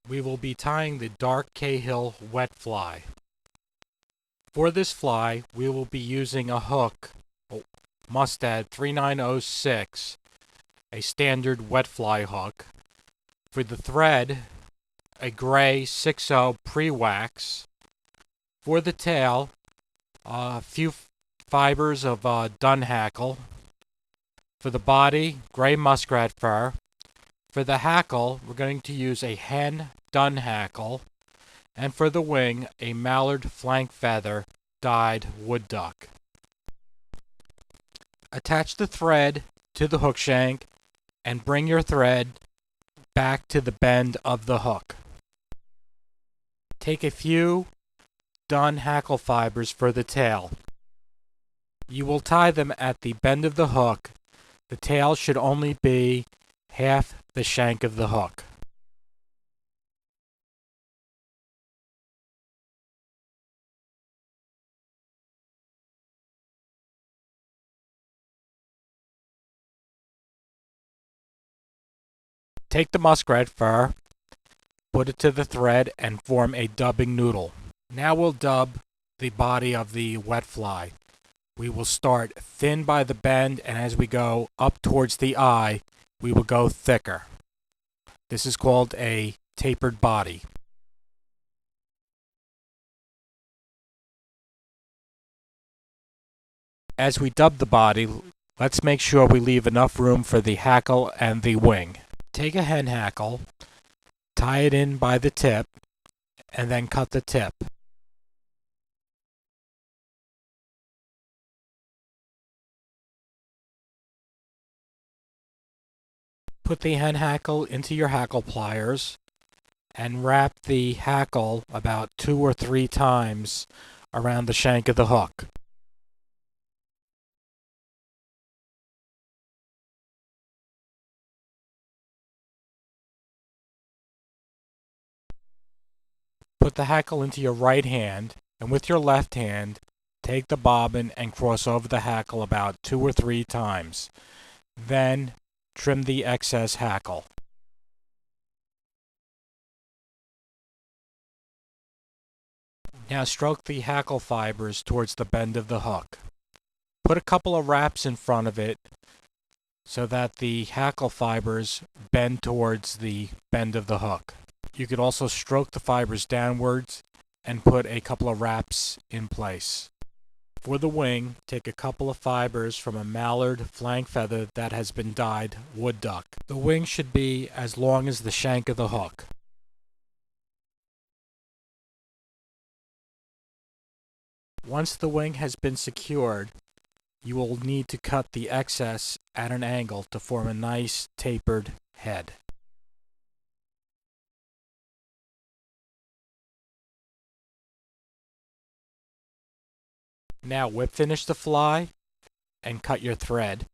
we will be tying the dark Cahill Wet Fly. For this fly, we will be using a hook, Mustad 3906, a standard wet fly hook. For the thread, a gray 6.0 pre-wax. For the tail, a few fibers of dun hackle. For the body, gray muskrat fur. For the hackle, we're going to use a hen dun hackle. And for the wing, a mallard flank feather dyed wood duck. Attach the thread to the hook shank and bring your thread back to the bend of the hook. Take a few dun hackle fibers for the tail. You will tie them at the bend of the hook. The tail should only be half the shank of the hook. Take the muskrat fur, put it to the thread, and form a dubbing noodle. Now we'll dub the body of the wet fly. We will start thin by the bend, and as we go up towards the eye, we will go thicker. This is called a tapered body. As we dub the body, let's make sure we leave enough room for the hackle and the wing. Take a hen hackle, tie it in by the tip, and then cut the tip. Put the hen hackle into your hackle pliers and wrap the hackle about 2 or 3 times around the shank of the hook. Put the hackle into your right hand, and with your left hand, take the bobbin and cross over the hackle about 2 or 3 times. Then trim the excess hackle. Now stroke the hackle fibers towards the bend of the hook. Put a couple of wraps in front of it so that the hackle fibers bend towards the bend of the hook. You could also stroke the fibers downwards and put a couple of wraps in place. For the wing, take a couple of fibers from a mallard flank feather that has been dyed wood duck. The wing should be as long as the shank of the hook. Once the wing has been secured, you will need to cut the excess at an angle to form a nice tapered head. Now whip finish the fly and cut your thread.